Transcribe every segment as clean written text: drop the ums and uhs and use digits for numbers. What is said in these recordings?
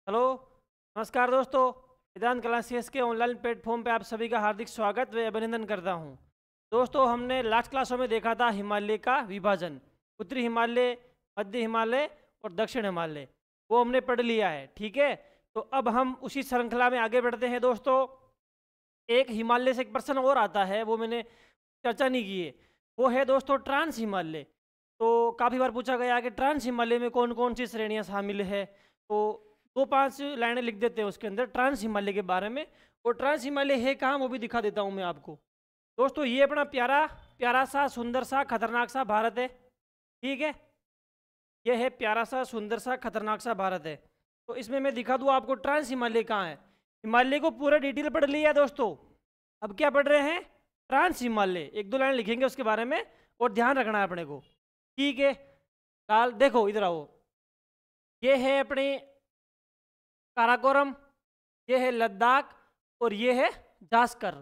Hello, नमस्कार दोस्तों। वेदांत classes के ऑनलाइन प्लेटफॉर्म पे आप सभी का हार्दिक स्वागत व अभिनंदन करता हूं। दोस्तों, हमने लास्ट क्लासों में देखा था हिमालय का विभाजन, उत्तरी हिमालय, मध्य हिमालय और दक्षिण हिमालय। वो हमने पढ़ लिया है, ठीक है। तो अब हम उसी श्रृंखला में आगे बढ़ते हैं दोस्तों। एक हिमालय से एक प्रश्न और आता है, वो मैंने चर्चा नहीं की है। वो है दोस्तों ट्रांस हिमालय। तो काफ़ी बार पूछा गया कि ट्रांस हिमालय में कौन कौन सी श्रेणियां शामिल है। तो 2-5 लाइनें लिख देते हैं उसके अंदर ट्रांस हिमालय के बारे में। और ट्रांस हिमालय है कहाँ, वो भी दिखा देता हूँ मैं आपको। दोस्तों, ये अपना प्यारा प्यारा सा सुंदर सा खतरनाक सा भारत है, ठीक है। ये है प्यारा सा सुंदर सा खतरनाक सा भारत है। तो इसमें मैं दिखा दूँ आपको ट्रांस हिमालय कहाँ है। हिमालय को पूरा डिटेल पढ़ लिया है दोस्तों। अब क्या पढ़ रहे हैं? ट्रांस हिमालय। 1-2 लाइन लिखेंगे उसके बारे में और ध्यान रखना है अपने को, ठीक है। लाल देखो, इधर आओ। ये है अपने काराकोरम, ये है लद्दाख और ये है जास्कर।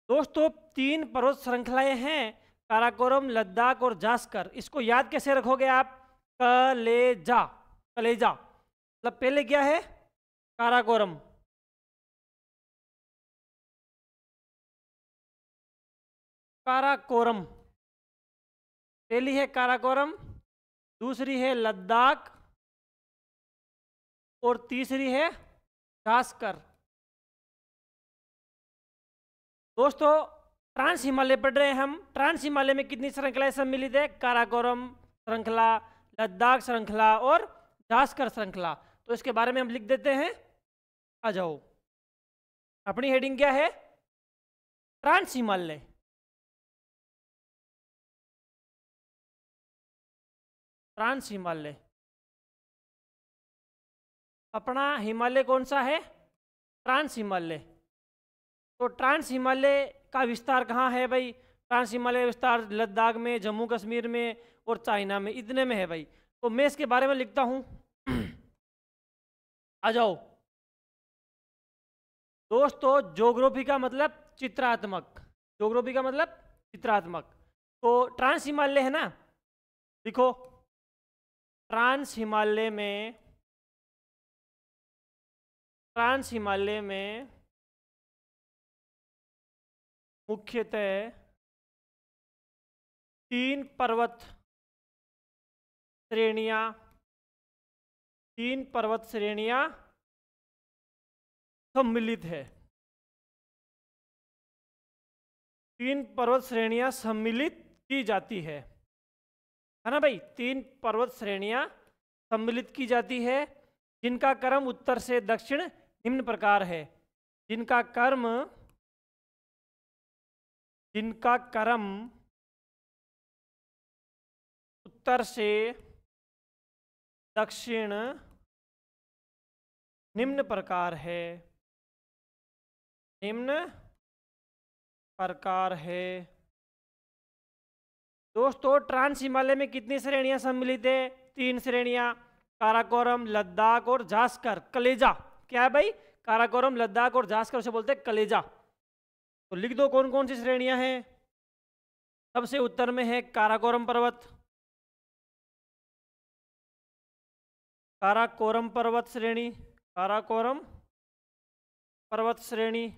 दोस्तों, 3 पर्वत श्रृंखलाएं हैं, काराकोरम, लद्दाख और जास्कर। इसको याद कैसे रखोगे आप? कलेजा। कलेजा मतलब पहले क्या है? काराकोरम, काराकोरम पहली है काराकोरम, दूसरी है लद्दाख और तीसरी है जास्कर। दोस्तों, ट्रांस हिमालय पढ़ रहे हैं हम। ट्रांस हिमालय में कितनी श्रृंखलाएं सम्मिलित है? काराकोरम श्रृंखला, लद्दाख श्रृंखला और जास्कर श्रृंखला। तो इसके बारे में हम लिख देते हैं। आ जाओ, अपनी हेडिंग क्या है? ट्रांस हिमालय। ट्रांस हिमालय अपना हिमालय कौन सा है? ट्रांस हिमालय। तो ट्रांस हिमालय का विस्तार कहाँ है भाई? ट्रांस हिमालय विस्तार लद्दाख में, जम्मू कश्मीर में और चाइना में, इतने में है भाई। तो मैं इसके बारे में लिखता हूँ। आ जाओ दोस्तों, ज्योग्राफी का मतलब चित्रात्मक। ज्योग्राफी का मतलब चित्रात्मक। तो ट्रांस हिमालय है ना, देखो। ट्रांस हिमालय में ट्रांस हिमालय में मुख्यतः 3 पर्वत श्रेणियां 3 पर्वत श्रेणियां सम्मिलित है। 3 पर्वत श्रेणियां सम्मिलित की जाती है ना भाई? 3 पर्वत श्रेणियां सम्मिलित की जाती है, जिनका क्रम उत्तर से दक्षिण निम्न प्रकार है। जिनका क्रम उत्तर से दक्षिण निम्न प्रकार है। निम्न प्रकार है। दोस्तों, ट्रांस हिमालय में कितनी श्रेणियां सम्मिलित है? 3 श्रेणियां, काराकोरम, लद्दाख और जास्कर। कलेजा क्या है भाई? काराकोरम, लद्दाख और जास्कर उसे बोलते हैं कलेजा। तो लिख दो कौन कौन सी श्रेणियां हैं। सबसे उत्तर में है काराकोरम पर्वत, काराकोरम पर्वत श्रेणी, काराकोरम पर्वत श्रेणी।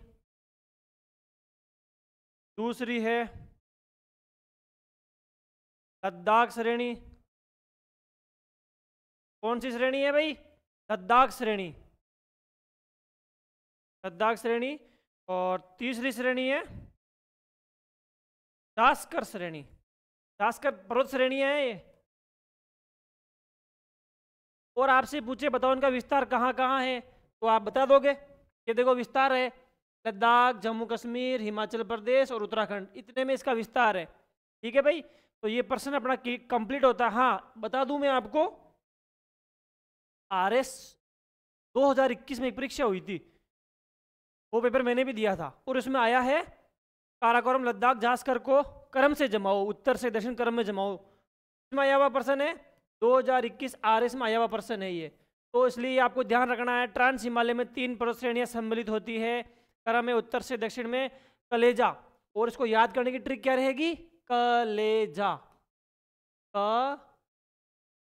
दूसरी है लद्दाख श्रेणी। कौन सी श्रेणी है भाई? लद्दाख श्रेणी, लद्दाख श्रेणी। और तीसरी श्रेणी है जास्कर श्रेणी। जास्कर पर्वत श्रेणी है ये। और आपसे पूछे बताओ इनका विस्तार कहाँ कहाँ है, तो आप बता दोगे। ये देखो विस्तार है, लद्दाख, जम्मू कश्मीर, हिमाचल प्रदेश और उत्तराखंड, इतने में इसका विस्तार है, ठीक है भाई। तो ये प्रश्न अपना कंप्लीट होता है। हाँ, बता दूं मैं आपको, आरएस 2021 में एक परीक्षा हुई थी, वो पेपर मैंने भी दिया था, और उसमें आया है काराकोरम, लद्दाख, जास्कर को क्रम से जमाओ, उत्तर से दक्षिण क्रम में जमाओ। इसमें आया हुआ प्रश्न है, 2021 आरएस में आया हुआ प्रश्न है ये। तो इसलिए आपको ध्यान रखना है, ट्रांस हिमालय में 3 पर्वत श्रेणियां सम्मिलित होती है, क्रम में उत्तर से दक्षिण में कलेजा। और इसको याद करने की ट्रिक क्या रहेगी? कलेजा का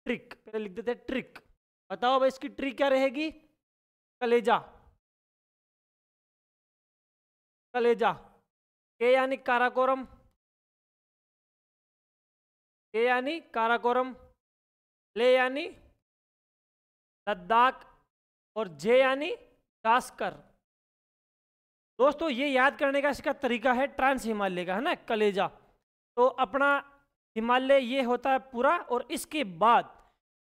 ट्रिक, पहले लिख देते हैं ट्रिक। बताओ भाई इसकी ट्रिक क्या रहेगी? कलेजा, कलेजा। के यानी काराकोरम, के यानी काराकोरम, ले यानी लद्दाख, और जे यानी जास्कर। दोस्तों ये याद करने का इसका तरीका है ट्रांस हिमालय का, है ना, कलेजा। तो अपना हिमालय ये होता है पूरा, और इसके बाद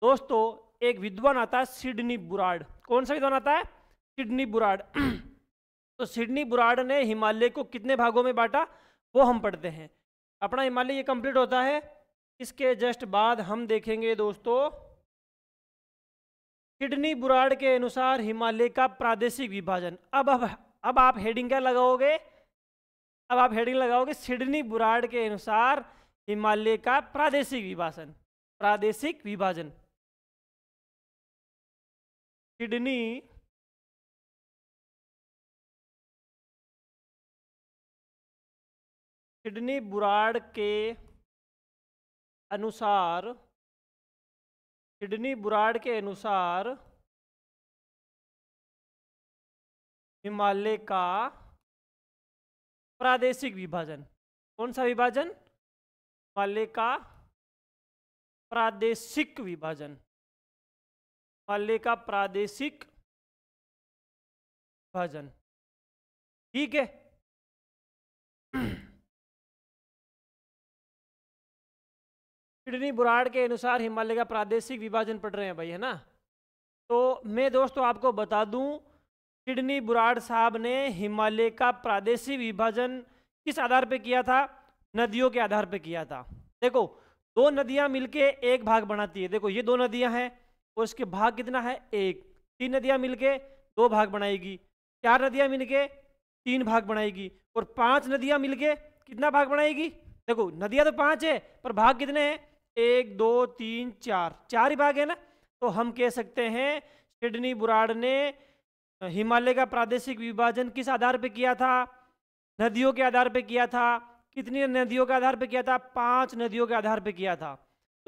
दोस्तों एक विद्वान आता है सिडनी बुराड़। कौन सा विद्वान आता है? सिडनी बुराड़। तो सिडनी बुराड़ ने हिमालय को कितने भागों में बांटा वो हम पढ़ते हैं। अपना हिमालय ये कंप्लीट होता है, इसके जस्ट बाद हम देखेंगे दोस्तों सिडनी बुराड़ के अनुसार हिमालय का प्रादेशिक विभाजन। अब आप हेडिंग क्या लगाओगे? अब आप हेडिंग लगाओगे सिडनी बुराड़ के अनुसार हिमालय का प्रादेशिक विभाजन। प्रादेशिक विभाजन, सिडनी सिडनी बुराड़ के अनुसार, सिडनी बुराड़ के अनुसार हिमालय का प्रादेशिक विभाजन। कौन सा विभाजन? हिमालय का प्रादेशिक विभाजन, हिमालय का प्रादेशिक विभाजन। ठीक है। सिडनी बुराड़ के अनुसार हिमालय का प्रादेशिक विभाजन पढ़ रहे हैं भाई, है ना। तो मैं दोस्तों आपको बता दूं सिडनी बुराड़ साहब ने हिमालय का प्रादेशिक विभाजन किस आधार पे किया था? नदियों के आधार पे किया था। देखो दो नदियां मिलके एक भाग बनाती है। देखो ये दो नदियां हैं और इसके भाग कितना है? एक। तीन नदियां मिलके दो भाग बनाएगी, चार नदियां मिलके तीन भाग बनाएगी, और पांच नदियां मिलके कितना भाग बनाएगी? देखो नदियां तो पांच है पर भाग कितने हैं? एक, दो, तीन, चार, चार ही भाग है ना। तो हम कह सकते हैं सिडनी बुराड़ ने हिमालय का प्रादेशिक विभाजन किस आधार पे किया था? नदियों के आधार पे किया था। कितनी नदियों के आधार पे किया था? पांच नदियों के आधार पे किया था।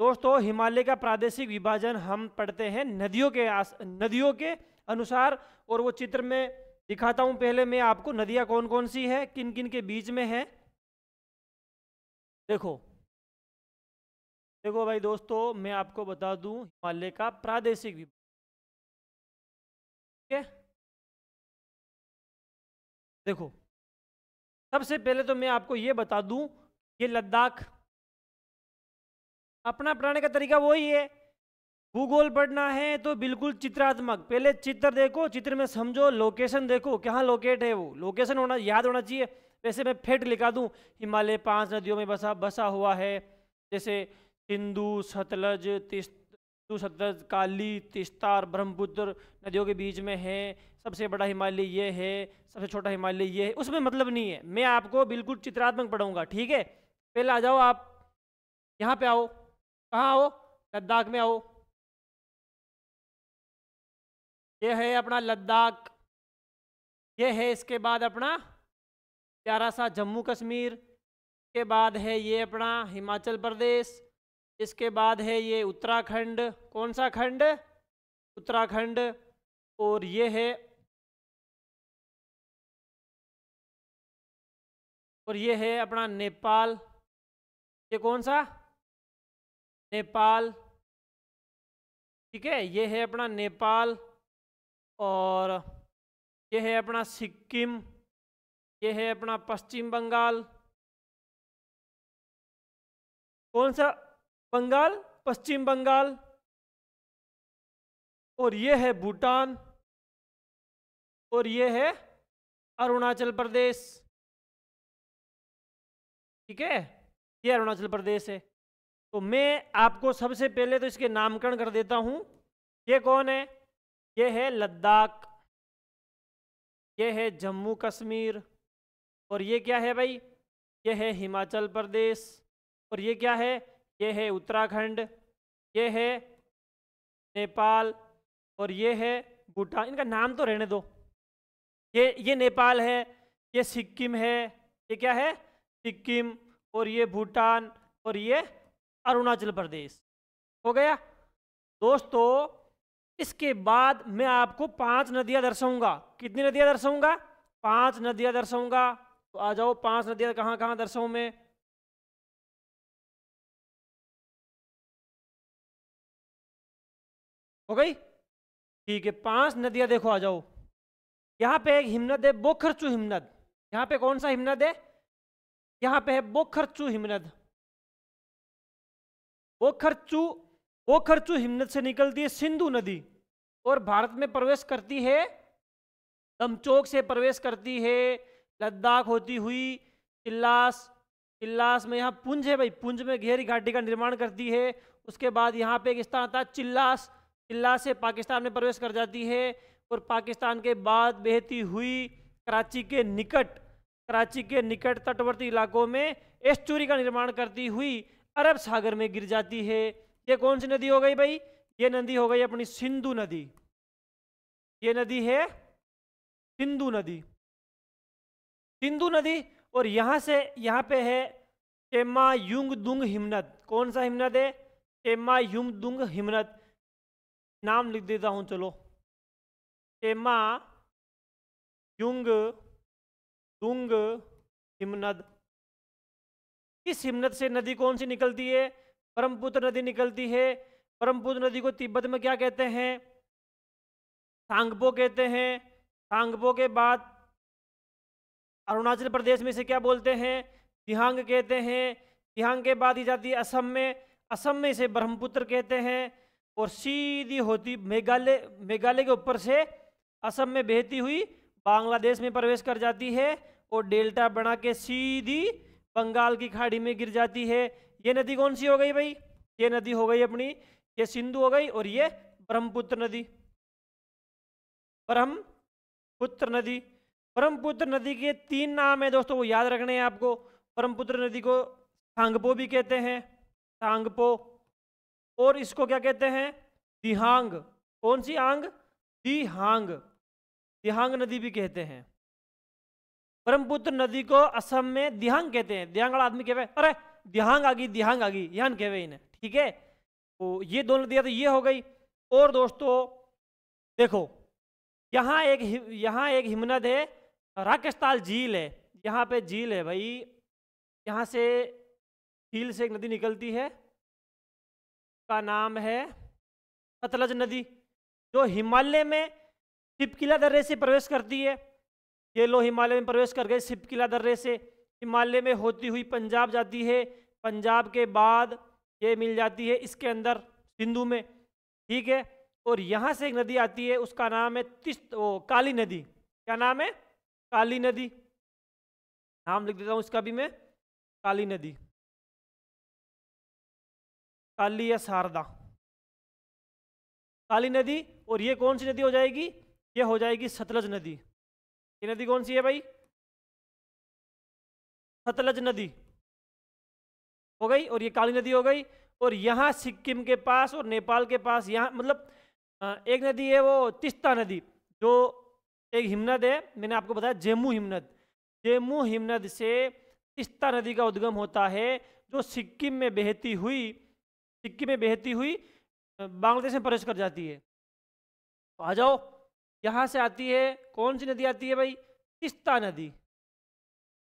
दोस्तों हिमालय का प्रादेशिक विभाजन हम पढ़ते हैं नदियों के अनुसार, और वो चित्र में दिखाता हूं। पहले मैं आपको नदियां कौन कौन सी है, किन किन के बीच में है। देखो देखो भाई दोस्तों मैं आपको बता दूं हिमालय का प्रादेशिक विभाजन। ठीक है, देखो सबसे पहले तो मैं आपको ये बता दूं ये लद्दाख। अपना पढ़ाने का तरीका वही है। भूगोल पढ़ना है तो बिल्कुल चित्रात्मक, पहले चित्र देखो, चित्र में समझो, लोकेशन देखो कहाँ लोकेट है, वो लोकेशन होना याद होना चाहिए। वैसे मैं फैक्ट लिखा दूं हिमालय पांच नदियों में बसा हुआ है, जैसे सिंधु, सतलज, काली, तीस्ता और ब्रह्मपुत्र नदियों के बीच में है। सबसे बड़ा हिमालय ये है, सबसे छोटा हिमालय ये है। उसमें मतलब नहीं है, मैं आपको बिल्कुल चित्रात्मक पढ़ाऊंगा। ठीक है, पहले आ जाओ आप यहाँ पे आओ। कहाँ आओ? लद्दाख में आओ। ये है अपना लद्दाख, ये है इसके बाद अपना प्यारा सा जम्मू कश्मीर, के बाद है ये अपना हिमाचल प्रदेश, इसके बाद है ये उत्तराखंड। कौन सा खंड? उत्तराखंड। और ये है अपना नेपाल। ये कौन सा? नेपाल। ठीक है, ये है अपना नेपाल। और ये है अपना सिक्किम, ये है अपना पश्चिम बंगाल। कौन सा बंगाल? पश्चिम बंगाल। और ये है भूटान, और ये है अरुणाचल प्रदेश। ठीक है, ये अरुणाचल प्रदेश है। तो मैं आपको सबसे पहले तो इसके नामकरण कर देता हूं। ये कौन है? ये है लद्दाख, ये है जम्मू कश्मीर, और ये क्या है भाई? ये है हिमाचल प्रदेश, और ये क्या है? ये है उत्तराखंड, ये है नेपाल, और ये है भूटान। इनका नाम तो रहने दो। ये नेपाल है, ये सिक्किम है, ये क्या है? सिक्किम, और ये भूटान, और ये अरुणाचल प्रदेश। हो गया दोस्तों। इसके बाद मैं आपको 5 नदियां दर्शाऊंगा। कितनी नदियां दर्शाऊंगा? 5 नदियां दर्शाऊंगा। तो आ जाओ, 5 नदियां कहाँ कहाँ दर्शाऊं मैं? हो गई? ठीक है, 5 नदियां देखो, आ जाओ। यहाँ पे एक हिमनद है, बोखरचू हिमनद। यहाँ पे कौन सा हिमनद है? यहाँ पे है बोखरचू हिमनद। बोखरचू बोखरचू हिमनद से निकलती है सिंधु नदी और भारत में प्रवेश करती है, दमचोक से प्रवेश करती है, लद्दाख होती हुई चिल्लास, चिल्लास में यहाँ पुंज है भाई, पुंज में गहरी घाटी का निर्माण करती है। उसके बाद यहाँ पे एक स्थान आता है चिल्लास, चिल्लास से पाकिस्तान में प्रवेश कर जाती है और पाकिस्तान के बाद बहती हुई कराची के निकट, कराची के निकट तटवर्ती इलाकों में एस्चुरी का निर्माण करती हुई अरब सागर में गिर जाती है। ये कौन सी नदी हो गई भाई? ये नदी हो गई अपनी सिंधु नदी। ये नदी है सिंधु नदी, सिंधु नदी। और यहां से यहाँ पे है चेमा युंगदुंग हिमनद। कौन सा हिमनद है? चेमा युंगदुंग हिमनद। नाम लिख देता हूं, चलो। चेमा युंगदुंग हिमनद। इस हिमनद से नदी कौन सी निकलती है? ब्रह्मपुत्र नदी निकलती है। ब्रह्मपुत्र नदी को तिब्बत में क्या कहते हैं? सांगपो कहते हैं। सांगपो के बाद अरुणाचल प्रदेश में से क्या बोलते हैं? दिहांग कहते हैं। दिहांग के बाद ही जाती है असम में, असम में इसे ब्रह्मपुत्र कहते हैं। और सीधी होती मेघालय, मेघालय के ऊपर से असम में बहती हुई बांग्लादेश में प्रवेश कर जाती है और डेल्टा बना के सीधी बंगाल की खाड़ी में गिर जाती है। ये नदी कौन सी हो गई भाई? ये नदी हो गई अपनी, ये सिंधु हो गई और ये ब्रह्मपुत्र नदी। ब्रह्मपुत्र नदी, ब्रह्मपुत्र नदी के 3 नाम है दोस्तों, वो याद रखने हैं आपको। ब्रह्मपुत्र नदी को सांगपो भी कहते हैं, सांगपो। और इसको क्या कहते हैं? दिहांग। कौन सी आंग? दिहांग, दिहांग नदी भी कहते हैं। ब्रह्मपुत्र नदी को असम में दिहांग कहते हैं। दिहांग वाला आदमी कहवे अरे दिहांग आ गई, दिहांग आ गई, यहाँ कहवे इन्हें, ठीक है। तो ये 2 नदियां तो ये हो गई। और दोस्तों देखो, यहाँ एक हिमनद है, राकेशताल झील है। यहाँ पे झील है भाई, यहाँ से झील से एक नदी निकलती है, का नाम है सतलज नदी, जो हिमालय में सिपकिला दर्रे से प्रवेश करती है। ये लो हिमालय में प्रवेश कर गए सिपकिला दर्रे से, हिमालय में होती हुई पंजाब जाती है। पंजाब के बाद ये मिल जाती है इसके अंदर सिंधु में, ठीक है। और यहाँ से एक नदी आती है, उसका नाम है काली नदी। क्या नाम है? काली नदी। नाम लिख देता हूँ इसका भी मैं, काली नदी, काली या शारदा, काली नदी। और ये कौन सी नदी हो जाएगी? ये हो जाएगी सतलज नदी। ये नदी कौन सी है भाई? सतलज नदी हो गई और ये काली नदी हो गई। और यहाँ सिक्किम के पास और नेपाल के पास, यहाँ मतलब एक नदी है वो तिस्ता नदी, जो एक हिमनद है, मैंने आपको बताया जेमू हिमनद। जेमू हिमनद से तिस्ता नदी का उद्गम होता है, जो सिक्किम में बहती हुई बांग्लादेश में प्रवेश कर जाती है। तो आ जाओ, यहाँ से आती है, कौन सी नदी आती है भाई? तिस्ता नदी।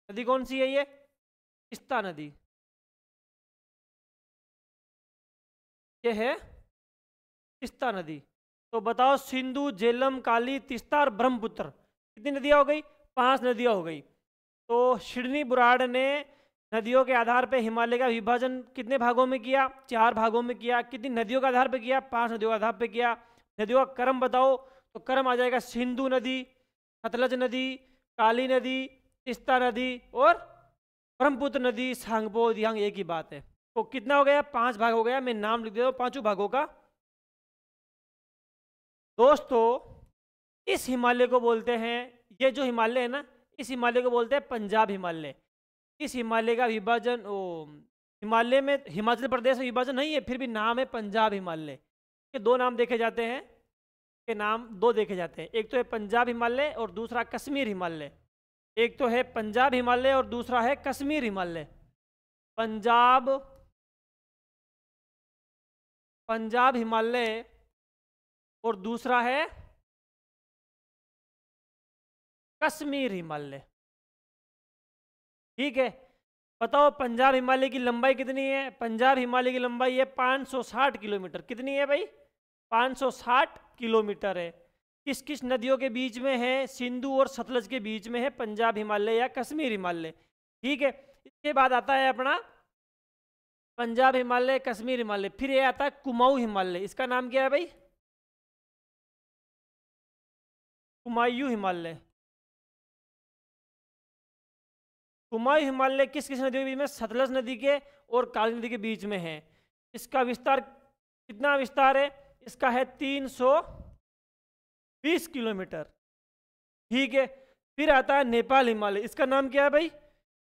नदी कौन सी है ये? तिस्ता नदी। ये है तिस्ता नदी। तो बताओ, सिंधु, झेलम, काली, तिस्ता और ब्रह्मपुत्र, कितनी नदियां हो गई? 5 नदियां हो गई। तो शिडनी बुराड़ ने नदियों के आधार पर हिमालय का विभाजन कितने भागों में किया? 4 भागों में किया। कितनी नदियों के आधार पर किया? 5 नदियों के आधार पर किया। नदियों का क्रम बताओ, तो क्रम आ जाएगा सिंधु नदी, सतलज नदी, काली नदी, तिस्ता नदी और ब्रह्मपुत्र नदी। सांगपो दिहांग एक ही बात है। तो कितना हो गया? 5 भाग हो गया। मैं नाम लिख देता हूँ 5 भागों का। दोस्तों इस हिमालय को बोलते हैं, ये जो हिमालय है ना, इस हिमालय को बोलते हैं पंजाब हिमालय। इस हिमालय का विभाजन हिमालय में हिमाचल प्रदेश में विभाजन नहीं है, फिर भी नाम है पंजाब हिमालय। के 2 नाम देखे जाते हैं, के नाम 2 देखे जाते हैं। एक तो है पंजाब हिमालय और दूसरा कश्मीर हिमालय। एक तो है पंजाब हिमालय और दूसरा है कश्मीर हिमालय। पंजाब हिमालय और दूसरा है कश्मीर हिमालय। ठीक है, बताओ पंजाब हिमालय की लंबाई कितनी है? पंजाब हिमालय की लंबाई है 560 किलोमीटर। कितनी है भाई? 560 किलोमीटर है। किस किस नदियों के बीच में है? सिंधु और सतलज के बीच में है पंजाब हिमालय या कश्मीर हिमालय। ठीक है, इसके बाद आता है अपना पंजाब हिमालय, कश्मीर हिमालय, फिर ये आता है कुमाऊं हिमालय। इसका नाम क्या है भाई? कुमायूं हिमालय। कुमायूं हिमालय किस किस नदियों के बीच में? सतलज नदी के और काली नदी के बीच में है। इसका विस्तार कितना विस्तार है? इसका है 320 किलोमीटर। ठीक है, फिर आता है नेपाल हिमालय। इसका नाम क्या है भाई?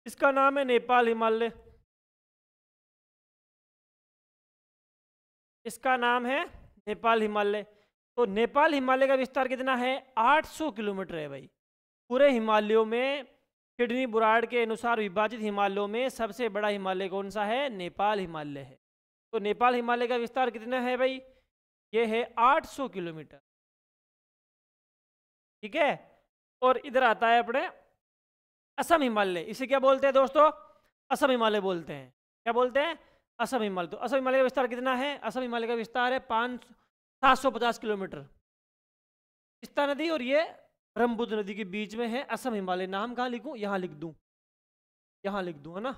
इसका नाम है नेपाल हिमालय। इसका नाम है नेपाल हिमालय। तो नेपाल हिमालय का विस्तार कितना है? 800 किलोमीटर है भाई। पूरे हिमालयों में किडनी बुराड़ के अनुसार विभाजित हिमालयों में सबसे बड़ा हिमालय कौन सा है? नेपाल हिमालय है। तो नेपाल हिमालय का विस्तार कितना है भाई? ये है 800 किलोमीटर। ठीक है, और इधर आता है अपने असम हिमालय। इसे क्या बोलते हैं दोस्तों? असम हिमालय बोलते हैं। क्या बोलते हैं? असम हिमालय। तो असम हिमालय का विस्तार कितना है? असम हिमालय का विस्तार है 750 किलोमीटर। तीस्ता नदी और ये ब्रह्मपुत्र नदी के बीच में है असम हिमालय। नाम कहाँ लिखूं? यहाँ लिख दूं, यहाँ लिख दूं, है ना।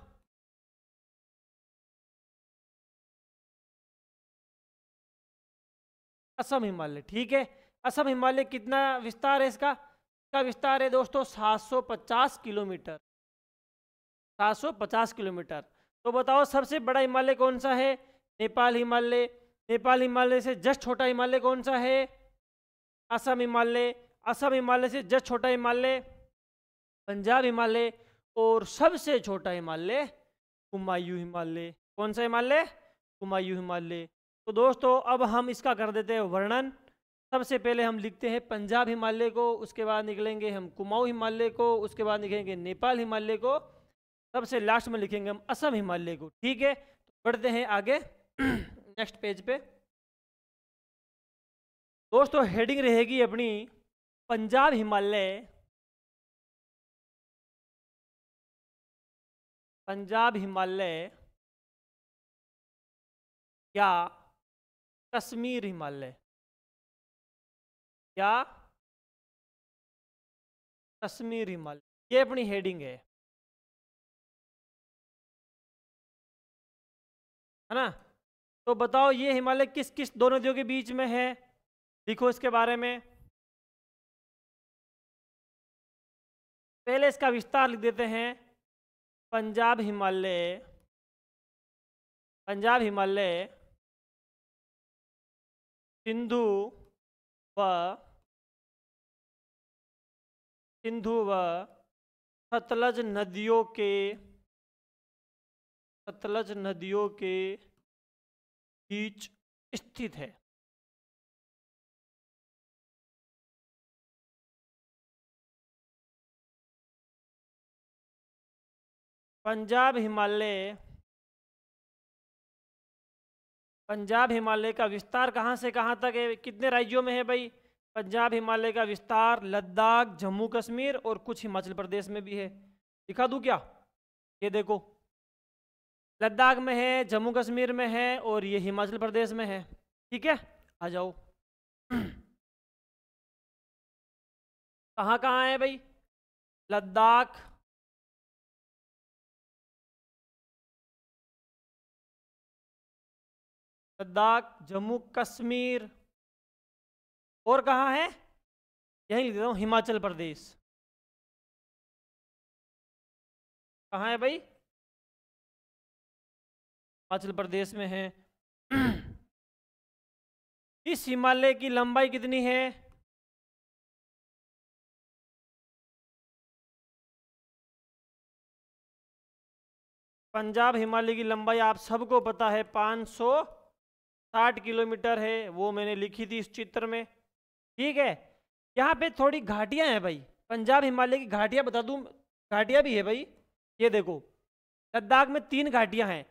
असम हिमालय। ठीक है, असम हिमालय कितना विस्तार है इसका? इसका विस्तार है दोस्तों 750 किलोमीटर। 750 किलोमीटर। तो बताओ सबसे बड़ा हिमालय कौन सा है? नेपाल हिमालय। नेपाल हिमालय से जस्ट छोटा हिमालय कौन सा है? असम हिमालय। असम हिमालय से जस्ट छोटा हिमालय पंजाब हिमालय। और सबसे छोटा हिमालय कुमायूं हिमालय। कौन सा हिमालय? कुमायूं हिमालय। तो दोस्तों अब हम इसका कर देते हैं वर्णन। सबसे पहले हम लिखते हैं पंजाब हिमालय को, उसके बाद निकलेंगे हम कुमाऊं हिमालय को, उसके बाद लिखेंगे नेपाल हिमालय को, सबसे लास्ट में लिखेंगे हम असम हिमालय को। ठीक है, तो बढ़ते हैं आगे नेक्स्ट पेज पे। दोस्तों हेडिंग रहेगी अपनी पंजाब हिमालय। पंजाब हिमालय या कश्मीर हिमालय, या कश्मीर हिमालय, ये अपनी हेडिंग है ना। तो बताओ ये हिमालय किस किस दो नदियों के बीच में है? लिखो इसके बारे में। पहले इसका विस्तार लिख देते हैं। पंजाब हिमालय, पंजाब हिमालय सिंधु व सतलज नदियों के बीच स्थित है। पंजाब हिमालय का विस्तार कहाँ से कहाँ तक है? कितने राज्यों में है भाई? पंजाब हिमालय का विस्तार लद्दाख, जम्मू कश्मीर और कुछ हिमाचल प्रदेश में भी है। दिखा दूं क्या? ये देखो, लद्दाख में है, जम्मू कश्मीर में है और ये हिमाचल प्रदेश में है। ठीक है, आ जाओ। कहाँ कहाँ है भाई? लद्दाख, जम्मू कश्मीर, और कहाँ है? यहीं लिख देता हूँ, हिमाचल प्रदेश। कहाँ है भाई? हिमाचल प्रदेश में है। इस हिमालय की लंबाई कितनी है? पंजाब हिमालय की लंबाई आप सबको पता है 560 किलोमीटर है, वो मैंने लिखी थी इस चित्र में। ठीक है, यहाँ पे थोड़ी घाटियां हैं भाई। पंजाब हिमालय की घाटियां बता दूं, घाटियां भी है भाई। ये देखो, लद्दाख में 3 घाटियां हैं।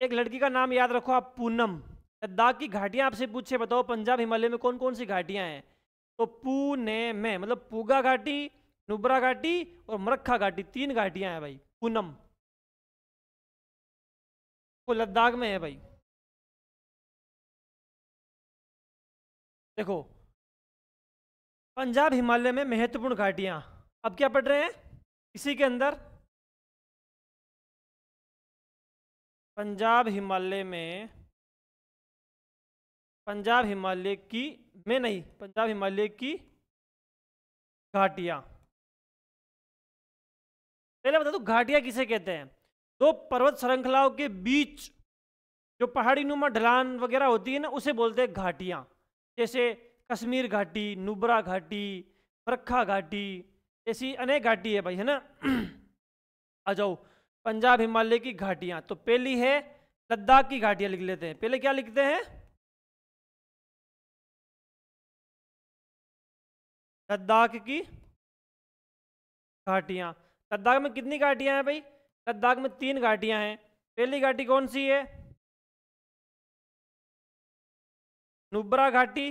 एक लड़की का नाम याद रखो आप, पूनम। लद्दाख की घाटियां आपसे पूछे, बताओ पंजाब हिमालय में कौन कौन सी घाटियां हैं? तो पुणे में, मतलब पूगा घाटी, नुब्रा घाटी और मरक्खा घाटी, 3 घाटियां हैं भाई। पूनम वो लद्दाख में है भाई। देखो, पंजाब हिमालय में महत्वपूर्ण घाटियां, अब क्या पढ़ रहे हैं इसी के अंदर? पंजाब हिमालय में, पंजाब हिमालय की में नहीं, पंजाब हिमालय की घाटियां। पहले बता दो घाटियां किसे कहते हैं। दो पर्वत श्रृंखलाओं के बीच जो पहाड़ी नुमा ढलान वगैरह होती है ना, उसे बोलते हैं घाटियां। जैसे कश्मीर घाटी, नुब्रा घाटी, मरक्खा घाटी, ऐसी अनेक घाटी है भाई, है ना। आ जाओ, पंजाब हिमालय की घाटियां, तो पहली है लद्दाख की घाटियां, लिख लेते हैं। पहले क्या लिखते हैं? लद्दाख की घाटियां। लद्दाख में कितनी घाटियां हैं भाई? लद्दाख में 3 घाटियां हैं। पहली घाटी कौन सी है? नुब्रा घाटी।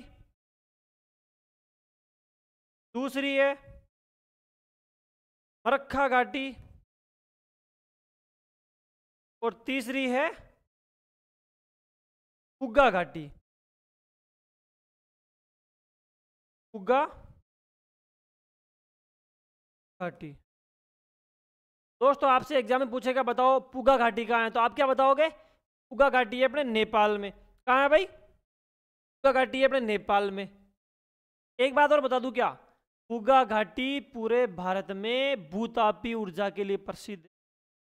दूसरी है मरक्खा घाटी। और तीसरी है पुग्गा घाटी। पुग्गा घाटी। दोस्तों आपसे एग्जाम में पूछेगा बताओ पुग्गा घाटी कहाँ है, तो आप क्या बताओगे? पुग्गा घाटी है अपने नेपाल में। कहाँ है भाई? पुग्गा घाटी है अपने नेपाल में। एक बात और बता दूं क्या, पुग्गा घाटी पूरे भारत में भूतापी ऊर्जा के लिए प्रसिद्ध है।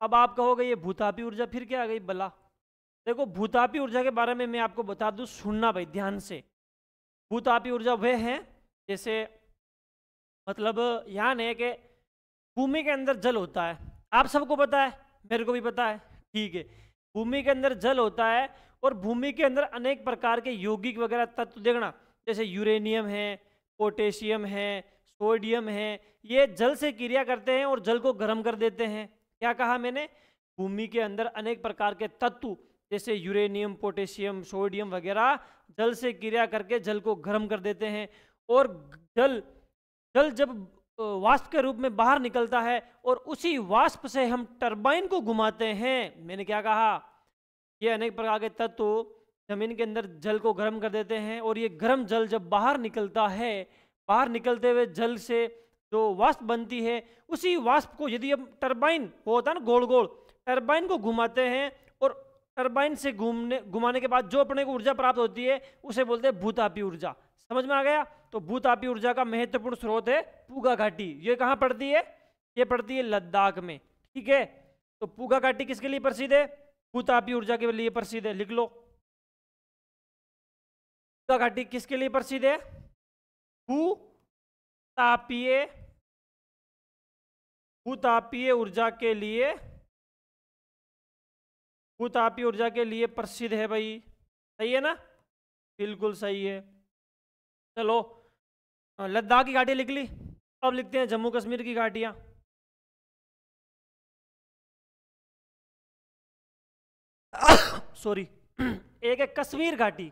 अब आप कहोगे ये भूतापी ऊर्जा फिर क्या आ गई बला? देखो, भूतापी ऊर्जा के बारे में मैं आपको बता दूं, सुनना भाई ध्यान से। भूतापी ऊर्जा वह है, जैसे मतलब यहाँ है कि भूमि के अंदर जल होता है, आप सबको पता है, मेरे को भी पता है, ठीक है। भूमि के अंदर जल होता है और भूमि के अंदर अनेक प्रकार के यौगिक वगैरह तत्व, देखना जैसे यूरेनियम है, पोटेशियम है, सोडियम है, ये जल से क्रिया करते हैं और जल को गर्म कर देते हैं। क्या कहा मैंने? भूमि के अंदर अनेक प्रकार के तत्व जैसे यूरेनियम, पोटेशियम, सोडियम वगैरह जल से क्रिया करके जल को गर्म कर देते हैं। और जल जल जब वाष्प के रूप में बाहर निकलता है और उसी वाष्प से हम टरबाइन को घुमाते हैं। मैंने क्या कहा? ये अनेक प्रकार के तत्व जमीन के अंदर जल को गर्म कर देते हैं और ये गर्म जल जब बाहर निकलता है, बाहर निकलते हुए जल से जो वाष्प बनती है, उसी वाष्प को यदि हम टरबाइन, वो होता है ना गोल गोल, टरबाइन को घुमाते हैं और टरबाइन से घुमाने के बाद जो अपने को ऊर्जा प्राप्त होती है उसे बोलते हैं भूतापी ऊर्जा। समझ में आ गया? तो भूतापी ऊर्जा का महत्वपूर्ण स्रोत है पुगा घाटी। ये कहाँ पड़ती है? ये पड़ती है लद्दाख में, ठीक है। तो पुगा घाटी किसके लिए प्रसिद्ध है? भूतापी ऊर्जा के लिए प्रसिद्ध है, लिख लो। पुगा घाटी किसके लिए प्रसिद्ध है? भूतापीय भूतापीय ऊर्जा के लिए, भूतापीय ऊर्जा के लिए प्रसिद्ध है भाई। सही है ना? बिल्कुल सही है। चलो, लद्दाख की घाटियां लिख ली, अब लिखते हैं जम्मू कश्मीर की घाटियां। सॉरी। एक है कश्मीर घाटी।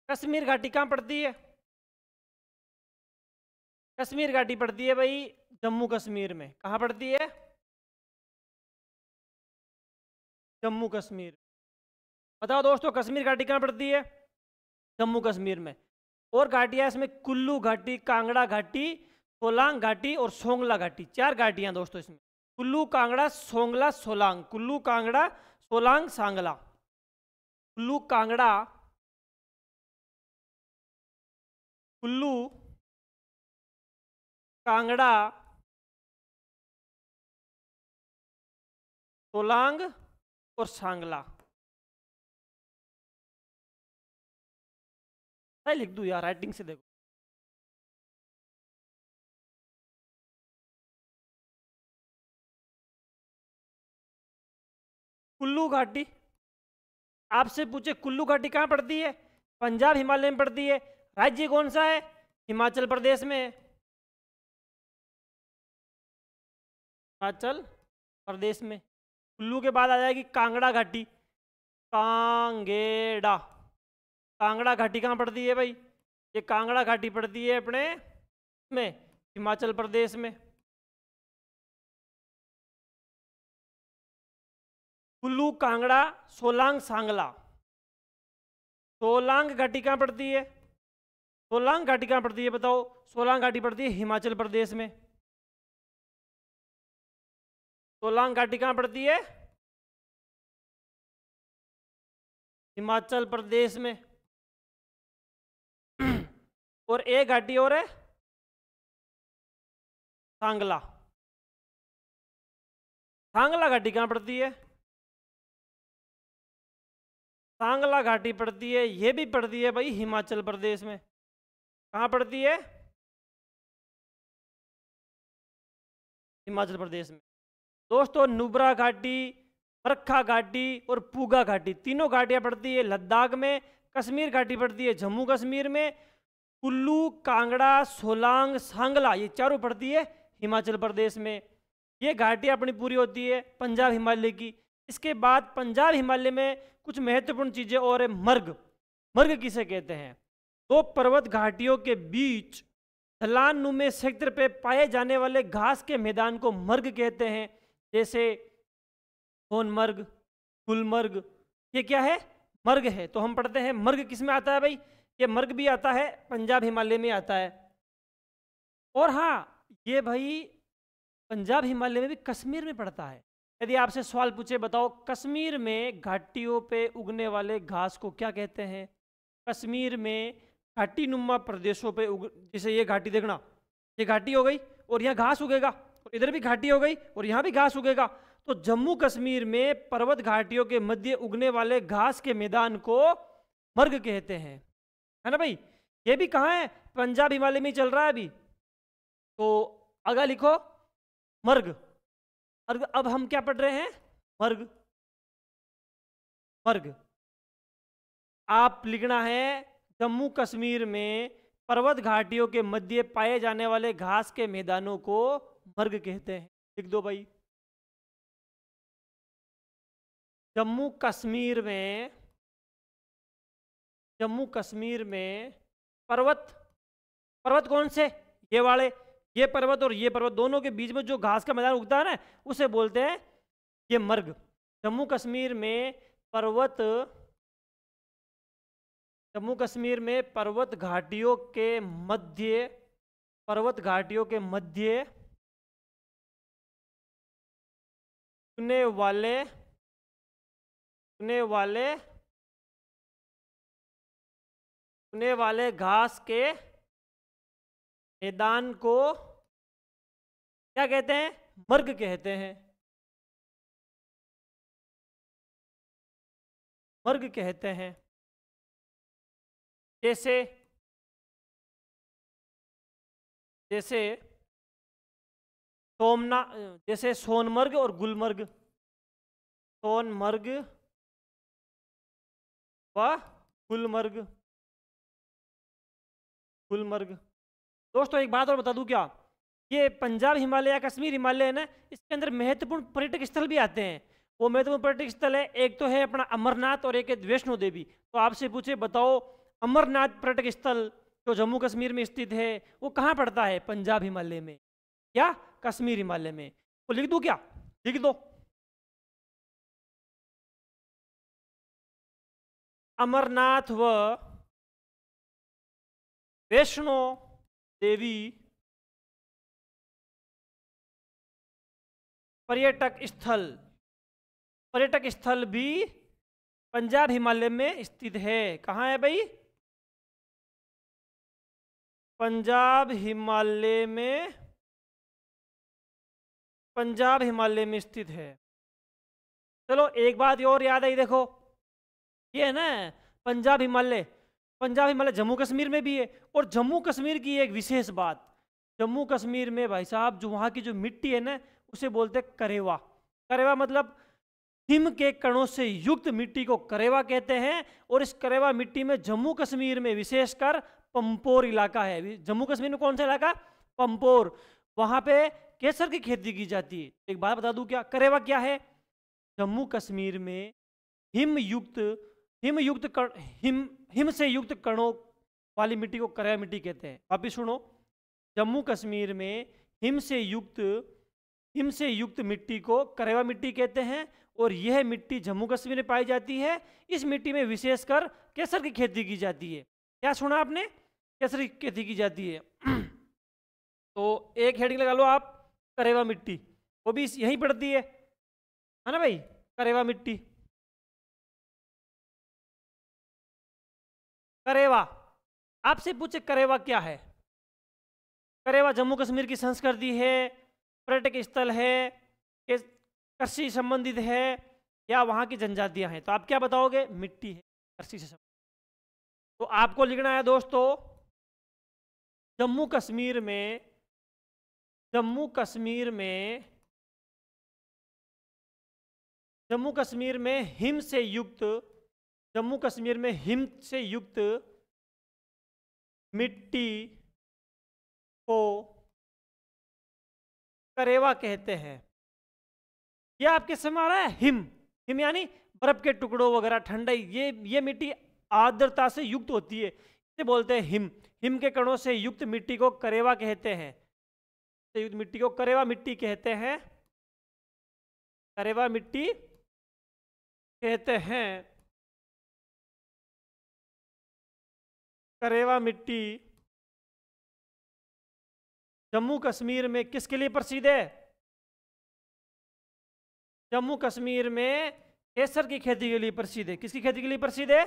कश्मीर घाटी कहाँ पड़ती है? कश्मीर घाटी पड़ती है भाई जम्मू कश्मीर में। कहाँ पड़ती है? जम्मू कश्मीर। बताओ दोस्तों, कश्मीर घाटी कहाँ पड़ती है? जम्मू कश्मीर में। और घाटियां इसमें कुल्लू घाटी, कांगड़ा घाटी, सोलांग घाटी और सोंगला घाटी, 4 घाटियां दोस्तों इसमें। कुल्लू, कांगड़ा, सोंगला, सोलांग। कुल्लू, कांगड़ा, सोलांग, सांगला। कुल्लू, कांगड़ा, कुल्लू, कांगड़ा, सोलांग और सांगला। सही लिख दूं यार, राइटिंग से देखो। कुल्लू घाटी, आपसे पूछे कुल्लू घाटी कहाँ पड़ती है? पंजाब हिमालय में पड़ती है। राज्य कौन सा है? हिमाचल प्रदेश में है। हिमाचल प्रदेश में। कुल्लू के बाद आ जाएगी कांगड़ा घाटी। कांगेड़ा। कांगड़ा घाटी कहाँ पड़ती है भाई? ये कांगड़ा घाटी पड़ती है अपने में हिमाचल प्रदेश में। कुल्लू, कांगड़ा, सोलांग, सांगला। सोलांग घाटी कहाँ पड़ती है? सोलांग घाटी कहाँ पड़ती है बताओ? सोलांग घाटी पड़ती है हिमाचल प्रदेश में। सोलांग घाटी कहाँ पड़ती है? हिमाचल प्रदेश में। और एक घाटी और है सांगला। सांगला घाटी कहाँ पड़ती है? सांगला घाटी पड़ती है, ये भी पड़ती है भाई हिमाचल प्रदेश में। कहाँ पड़ती है? हिमाचल प्रदेश में। दोस्तों नुब्रा घाटी, बरखा घाटी और पूगा घाटी, तीनों घाटियां पड़ती है लद्दाख में। कश्मीर घाटी पड़ती है जम्मू कश्मीर में। कुल्लू, कांगड़ा, सोलांग, सांगला ये चारों पड़ती है हिमाचल प्रदेश में। ये घाटियां अपनी पूरी होती है पंजाब हिमालय की। इसके बाद पंजाब हिमालय में कुछ महत्वपूर्ण चीजें और है। मर्ग। मर्ग किसे कहते हैं? दो पर्वत घाटियों के बीच ढलान नुमे क्षेत्र पे पाए जाने वाले घास के मैदान को मर्ग कहते हैं। जैसे सोनमर्ग, गुलमर्ग, ये क्या है? मर्ग है। तो हम पढ़ते हैं मर्ग किस में आता है भाई? ये मर्ग भी आता है पंजाब हिमालय में आता है। और हाँ, ये भाई पंजाब हिमालय में भी कश्मीर में पड़ता है। यदि आपसे सवाल पूछे बताओ कश्मीर में घाटियों पे उगने वाले घास को क्या कहते हैं? कश्मीर में घाटी नुमा प्रदेशों पे जैसे ये घाटी देखना, ये घाटी हो गई और यहाँ घास उगेगा, और इधर भी घाटी हो गई और यहाँ भी घास उगेगा। तो जम्मू कश्मीर में पर्वत घाटियों के मध्य उगने वाले घास के मैदान को मर्ग कहते हैं, है ना भाई? ये भी कहाँ है? पंजाब हिमालय में चल रहा है अभी। तो आगे लिखो मर्ग। अब हम क्या पढ़ रहे हैं? मर्ग। मर्ग आप लिखना है जम्मू कश्मीर में पर्वत घाटियों के मध्य पाए जाने वाले घास के मैदानों को मर्ग कहते हैं। लिख दो भाई। जम्मू कश्मीर में पर्वत, पर्वत कौन से? ये वाले, ये पर्वत और ये पर्वत दोनों के बीच में जो घास का मैदान उगता है ना, उसे बोलते हैं ये मर्ग। जम्मू कश्मीर में पर्वत घाटियों के मध्य उगने वाले घास के मैदान को क्या कहते हैं? मर्ग कहते हैं। मर्ग कहते हैं। जैसे सोनमर्ग और गुलमर्ग, सोनमर्ग व गुलमर्ग। दोस्तों एक बात और बता दूं क्या? ये पंजाब हिमालय या कश्मीर हिमालय है ना, इसके अंदर महत्वपूर्ण पर्यटक स्थल भी आते हैं। वो महत्वपूर्ण पर्यटक स्थल है, एक तो है अपना अमरनाथ और एक है वैष्णो देवी। तो आपसे पूछे बताओ अमरनाथ पर्यटक स्थल जो जम्मू कश्मीर में स्थित है वो कहाँ पड़ता है? पंजाब हिमालय में या कश्मीर हिमालय में? तो लिख दूं क्या? लिख दो। अमरनाथ व वैष्णो देवी पर्यटक स्थल भी पंजाब हिमालय में स्थित है। कहाँ है भाई? पंजाब हिमालय में स्थित है। चलो एक बात और याद आई, देखो ये है ना पंजाब हिमालय जम्मू कश्मीर में भी है। और जम्मू कश्मीर की एक विशेष बात, जम्मू कश्मीर में भाई साहब जो वहाँ की जो मिट्टी है ना उसे बोलते हैं करेवा। करेवा मतलब हिम के कणों से युक्त मिट्टी को करेवा कहते हैं। और इस करेवा मिट्टी में जम्मू कश्मीर में विशेषकर पंपोर इलाका है। जम्मू कश्मीर में कौन सा इलाका? पंपोर। वहाँ पे केसर की खेती की जाती है। एक बात बता दूं क्या? करेवा क्या है? जम्मू कश्मीर में हिम से युक्त कणों वाली मिट्टी को करेवा मिट्टी कहते हैं। वापिस सुनो, जम्मू कश्मीर में हिम से युक्त मिट्टी को करेवा मिट्टी कहते हैं और यह मिट्टी जम्मू कश्मीर में पाई जाती है। इस मिट्टी में विशेषकर केसर की खेती की जाती है। क्या सुना आपने? केसर की खेती की जाती है। तो एक हेडिंग लगा लो आप, करेवा मिट्टी, वो भी यहीं पड़ती है ना भाई, करेवा मिट्टी। करेवा, आपसे पूछे करेवा क्या है? करेवा जम्मू कश्मीर की संस्कृति है, पर्यटक स्थल है, कृषि संबंधित है या वहाँ की जनजातियां हैं? तो आप क्या बताओगे? मिट्टी है, कृषि से संबंधित। तो आपको लिखना है दोस्तों, जम्मू कश्मीर में हिम से युक्त मिट्टी को करेवा कहते हैं। यह आपके समझ आ रहा है? हिम यानी बर्फ के टुकड़ों वगैरह, ठंडाई, ये मिट्टी आर्द्रता से युक्त होती है, इसे बोलते हैं हिम के कणों से युक्त मिट्टी को करेवा कहते हैं। युक्त मिट्टी को करेवा मिट्टी कहते हैं, करेवा मिट्टी कहते हैं। करेवा मिट्टी जम्मू कश्मीर में किसके लिए प्रसिद्ध है? जम्मू कश्मीर में केसर की खेती के लिए प्रसिद्ध है। किसकी खेती के लिए प्रसिद्ध है?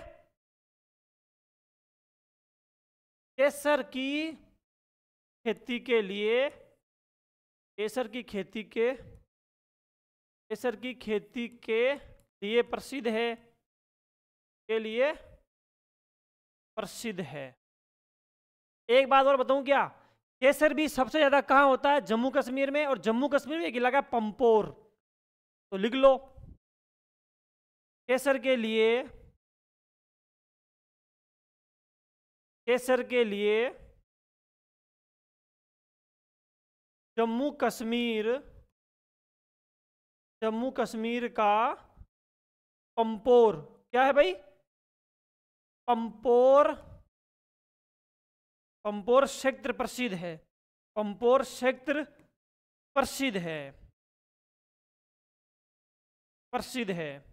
केसर की खेती के लिए, केसर की खेती के लिए प्रसिद्ध है, के लिए प्रसिद्ध है। एक बात और बताऊं क्या? केसर भी सबसे ज्यादा कहां होता है? जम्मू कश्मीर में। और जम्मू कश्मीर में एक इलाका पंपोर, तो लिख लो, केसर के लिए जम्मू कश्मीर का पंपोर, क्या है भाई? पंपोर क्षेत्र प्रसिद्ध है। पंपोर क्षेत्र प्रसिद्ध है।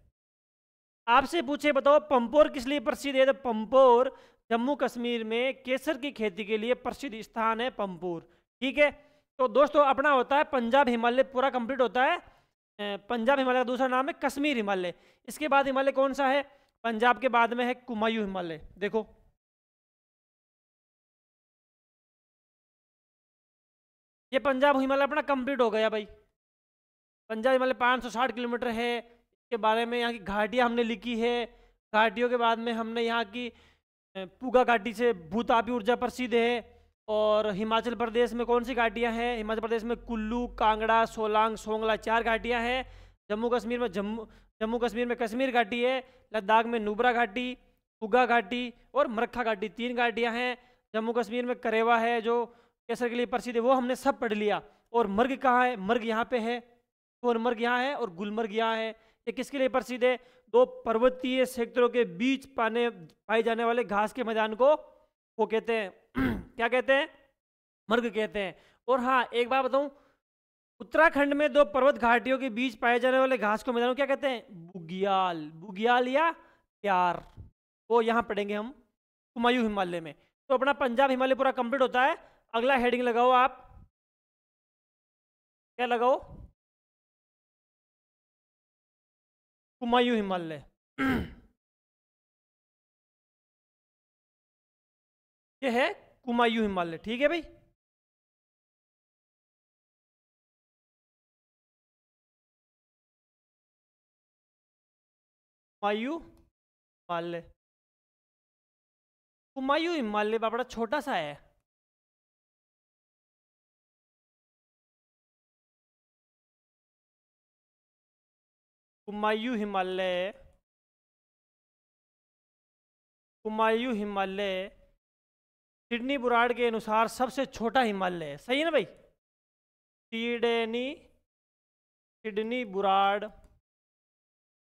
आपसे पूछे बताओ पंपोर किस लिए प्रसिद्ध है? तो पंपोर जम्मू कश्मीर में केसर की खेती के लिए प्रसिद्ध स्थान है पंपोर। ठीक है, तो दोस्तों अपना होता है पंजाब हिमालय, पूरा कंप्लीट होता है। पंजाब हिमालय का दूसरा नाम है कश्मीर हिमालय। इसके बाद हिमालय कौन सा है? पंजाब के बाद में है कुमायूं हिमालय। देखो, ये पंजाब हिमालय अपना कंप्लीट हो गया भाई। पंजाब हिमालय 560 किलोमीटर है। इसके बारे में यहाँ की घाटियाँ हमने लिखी है। घाटियों के बाद में हमने यहाँ की पूगा घाटी से भूतापी ऊर्जा प्रसिद्ध है। और हिमाचल प्रदेश में कौन सी घाटियाँ हैं? हिमाचल प्रदेश में कुल्लू, कांगड़ा, सोलांग, सोंगला 4 घाटियाँ हैं। जम्मू कश्मीर में कश्मीर घाटी है। लद्दाख में नुब्रा घाटी, पूगा घाटी और मरक्खा घाटी 3 घाटियाँ हैं। जम्मू कश्मीर में करेवा है जो केसर के लिए प्रसिद्ध है, वो हमने सब पढ़ लिया। और मर्ग कहाँ है? मर्ग यहाँ पे है, सोनमर्ग यहाँ है और गुलमर्ग यहाँ है। ये किसके लिए प्रसिद्ध है? 2 पर्वतीय क्षेत्रों के बीच पाए जाने वाले घास के मैदान को वो कहते हैं क्या कहते हैं? मर्ग कहते हैं। और हाँ, एक बात बताऊं, उत्तराखंड में 2 पर्वत घाटियों के बीच पाए जाने वाले घास को मैदान को क्या कहते हैं? बुग्याल या प्यार। वो यहाँ पढ़ेंगे हम कुमायूं हिमालय में। तो अपना पंजाब हिमालय पूरा कंप्लीट होता है। अगला हेडिंग लगाओ आप, क्या लगाओ? कुमायूं हिमालय। ये है कुमायूं हिमालय। ठीक है भाई, कुमायूं हिमालय बड़ा छोटा सा है। कुमायूं हिमालय सिडनी बुराड़ के अनुसार सबसे छोटा हिमालय है। सही है ना भाई? सिडनी बुराड़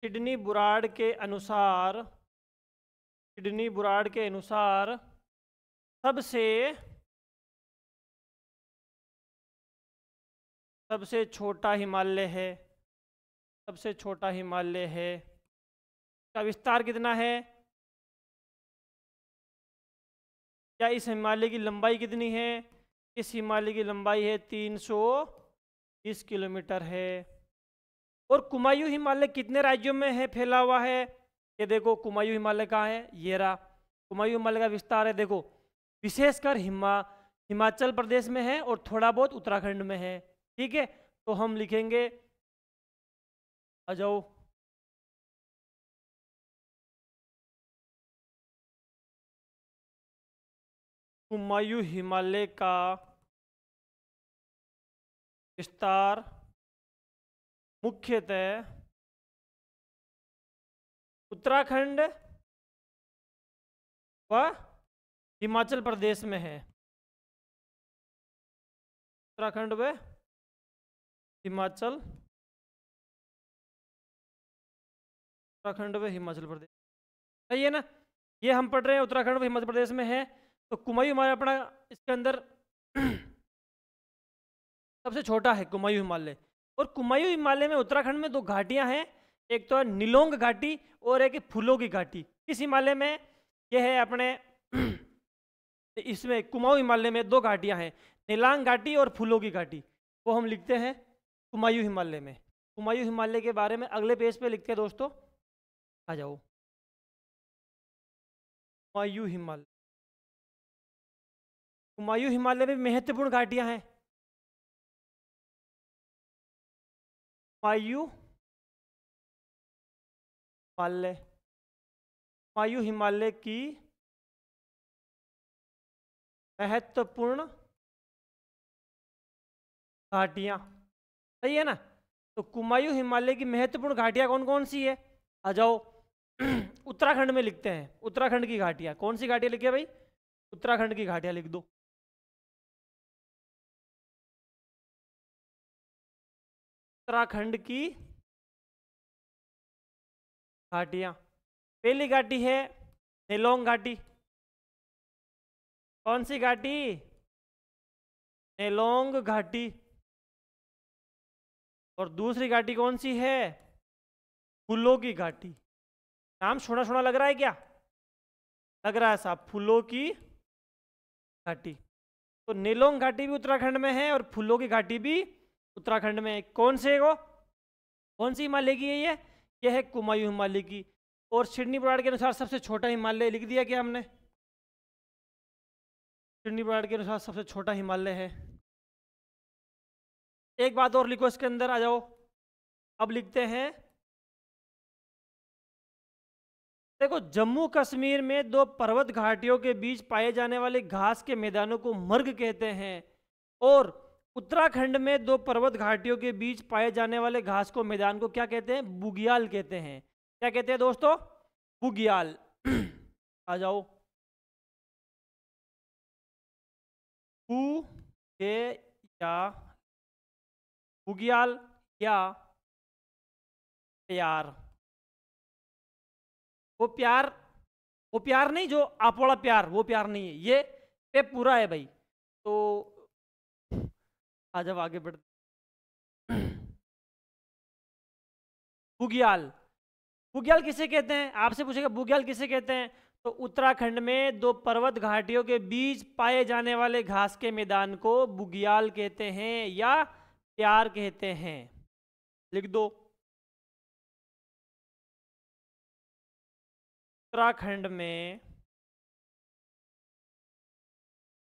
सिडनी बुराड़ के अनुसार, सिडनी बुराड़ के अनुसार सबसे सबसे छोटा हिमालय है, सबसे छोटा हिमालय है, का विस्तार कितना है, या इस हिमालय की लंबाई कितनी है? इस हिमालय की लंबाई है 320 किलोमीटर है। और कुमायूं हिमालय कितने राज्यों में है फैला हुआ है? ये देखो कुमायूं हिमालय कहाँ है, ये रहा। कुमायूं हिमालय का विस्तार है देखो, विशेषकर हिमाचल प्रदेश में है और थोड़ा बहुत उत्तराखंड में है। ठीक है, तो हम लिखेंगे, आ जाओ, कुमायूं हिमालय का विस्तार मुख्यतः उत्तराखंड व हिमाचल प्रदेश में है। उत्तराखंड व हिमाचल, उत्तराखंड व हिमाचल प्रदेश, सही है ना? ये हम पढ़ रहे हैं उत्तराखंड व हिमाचल प्रदेश में है। तो कुमायूं हमारा अपना इसके अंदर सबसे छोटा है कुमायूं हिमालय। और कुमायूं हिमालय में उत्तराखंड में दो घाटियां हैं, एक तो है निलोंग घाटी और एक फूलों की घाटी। किस हिमालय में? यह है अपने इसमें कुमाऊं हिमालय में दो घाटियां हैं, नीलांग घाटी और फूलों की घाटी। वो हम लिखते हैं कुमायूं हिमालय में। कुमायूं हिमालय के बारे में अगले पेज पे लिखते हैं दोस्तों, आ जाओ। कुमायूं हिमालय, कुमायूं हिमालय में महत्वपूर्ण घाटियां हैं। कुमायूं हिमालय, कुमायूं हिमालय की महत्वपूर्ण घाटियां, सही है ना? तो कुमायूं हिमालय की महत्वपूर्ण घाटियां कौन कौन सी है, आ जाओ। उत्तराखंड में लिखते हैं, उत्तराखंड की घाटियां। कौन सी घाटियां लिखिए भाई? उत्तराखंड की घाटियां लिख दो। उत्तराखंड की घाटियां, पहली घाटी है नेलोंग घाटी। कौन सी घाटी? नेलोंग घाटी। और दूसरी घाटी कौन सी है? फूलों की घाटी। नाम सुना सुना लग रहा है क्या? लग रहा है साहब, फूलों की घाटी। तो नेलोंग घाटी भी उत्तराखंड में है और फूलों की घाटी भी उत्तराखंड में है। कौन से को, कौन सी हिमालय की है ये? यह है कुमायूं हिमालय की। और सिडनी बुराड़ के अनुसार सबसे छोटा हिमालय लिख दिया क्या हमने? सिडनी बुराड़ के अनुसार सबसे छोटा हिमालय है। एक बात और लिखो इसके अंदर, आ जाओ। अब लिखते हैं, देखो जम्मू कश्मीर में दो पर्वत घाटियों के बीच पाए जाने वाले घास के मैदानों को मर्ग कहते हैं, और उत्तराखंड में दो पर्वत घाटियों के बीच पाए जाने वाले घास को मैदान को क्या कहते हैं? बुग्याल कहते हैं। क्या कहते हैं दोस्तों? बुग्याल। आ जाओ, या बुग्याल या प्यार। वो प्यार, वो प्यार नहीं जो आप वाला प्यार, वो प्यार नहीं है, ये पे पूरा है भाई। तो आ जाओ आगे बढ़। बुग्याल, बुग्याल किसे कहते हैं? आपसे पूछेगा बुग्याल किसे कहते हैं, तो उत्तराखंड में दो पर्वत घाटियों के बीच पाए जाने वाले घास के मैदान को बुग्याल कहते हैं या प्यार कहते हैं। लिख दो। उत्तराखंड में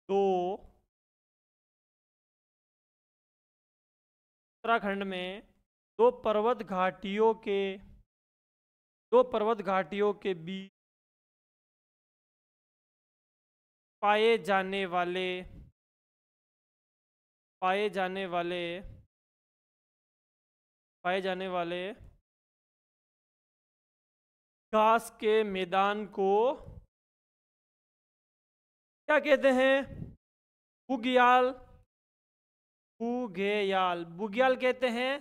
दो, उत्तराखंड में दो पर्वत घाटियों के, दो पर्वत घाटियों के बीच पाए जाने वाले, पाए जाने वाले, पाए जाने वाले घास के मैदान को क्या कहते हैं? बुग्याल, बुग्याल, बुग्याल कहते हैं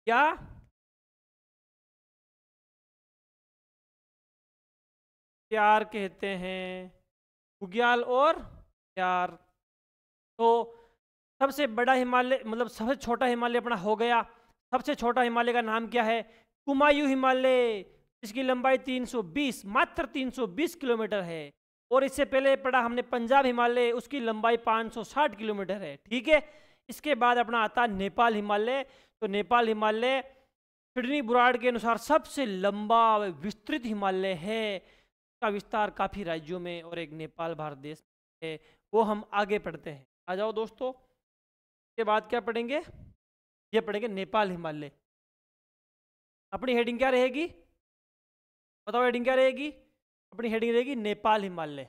या प्यार कहते हैं, बुग्याल और प्यार। तो सबसे बड़ा हिमालय मतलब सबसे छोटा हिमालय अपना हो गया। सबसे छोटा हिमालय का नाम क्या है? कुमायूं हिमालय, इसकी लंबाई 320 मात्र 320 किलोमीटर है। और इससे पहले पढ़ा हमने पंजाब हिमालय, उसकी लंबाई 560 किलोमीटर है। ठीक है, इसके बाद अपना आता है नेपाल हिमालय। तो नेपाल हिमालय सिडनी बुराड़ के अनुसार सबसे लंबा विस्तृत हिमालय है। का विस्तार काफ़ी राज्यों में और एक नेपाल भारत देश है। वो हम आगे पढ़ते हैं। आ जाओ दोस्तों, के बाद क्या पढ़ेंगे? ये पढ़ेंगे नेपाल हिमालय। अपनी हेडिंग क्या रहेगी? बताओ हेडिंग क्या रहेगी? अपनी हेडिंग रहेगी नेपाल हिमालय।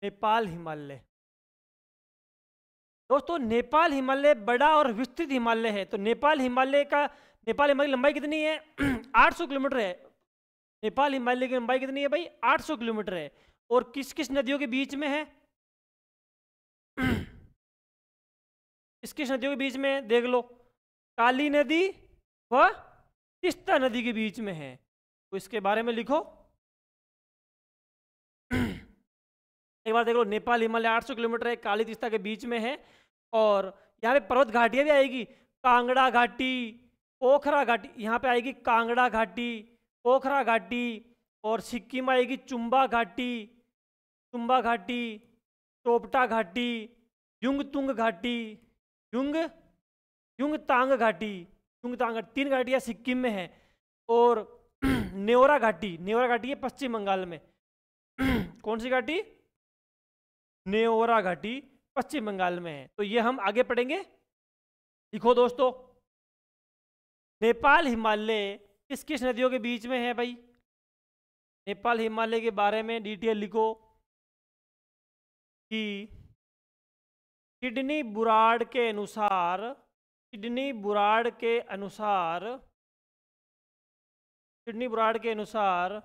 नेपाल हिमालय दोस्तों, नेपाल हिमालय बड़ा और विस्तृत हिमालय है। तो नेपाल हिमालय की लंबाई कितनी है? 800 किलोमीटर है। नेपाल हिमालय की लंबाई कितनी है भाई? 800 किलोमीटर है। और किस किस नदियों के बीच में है? किस किस नदियों के बीच में है? देख लो, काली नदी व तीस्ता नदी के बीच में है। तो इसके बारे में लिखो। एक बार देख लो, नेपाल हिमालय 800 किलोमीटर है, काली तीस्ता के बीच में है। और यहाँ पे पर्वत घाटियाँ भी आएगी, कांगड़ा घाटी, पोखरा घाटी। यहाँ पे आएगी कांगड़ा घाटी, पोखरा घाटी। और सिक्किम आएगी चुम्बा घाटी, चुम्बा घाटी, चोपटा घाटी, युंगतुंग घाटी, युंग युंगतांग घाटी, युंगतांग। 3 घाटियाँ सिक्किम में है। और नेवरा घाटी, नेवरा घाटी है पश्चिम बंगाल में। कौन सी घाटी? नेवरा घाटी पश्चिम बंगाल में है। तो ये हम आगे पढ़ेंगे। लिखो दोस्तों, नेपाल हिमालय किस किस नदियों के बीच में है भाई? नेपाल हिमालय के बारे में डिटेल लिखो कि सिडनी बुराड़ के अनुसार, सिडनी बुराड़ के अनुसार, सिडनी बुराड़ के अनुसार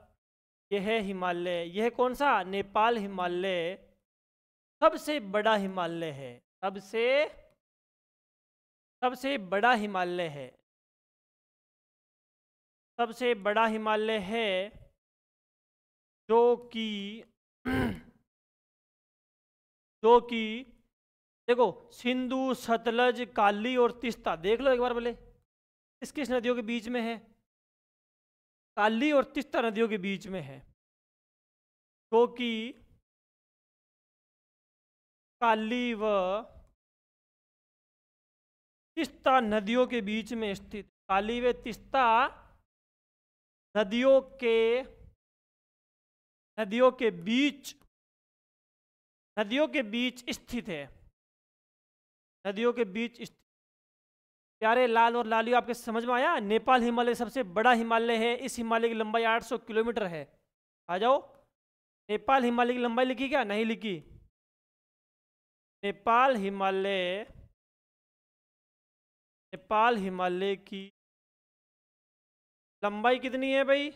यह हिमालय, यह कौन सा? नेपाल हिमालय सबसे बड़ा हिमालय है। सबसे बड़ा हिमालय है। सबसे बड़ा हिमालय है जो कि देखो, सिंधु, सतलज, काली और तीस्ता। देख लो एक बार बोले, किस किस नदियों के बीच में है? काली और तीस्ता नदियों के बीच में है। जो कि काली व तीस्ता नदियों के बीच में स्थित, काली व तीस्ता नदियों के बीच स्थित है। नदियों के बीच स्थित। प्यारे लाल और लालियो, आपके समझ में आया? नेपाल हिमालय सबसे बड़ा हिमालय है। इस हिमालय की लंबाई 800 किलोमीटर है। आ जाओ, नेपाल हिमालय की लंबाई लिखी क्या? नहीं लिखी। नेपाल हिमालय की लंबाई कितनी है भाई?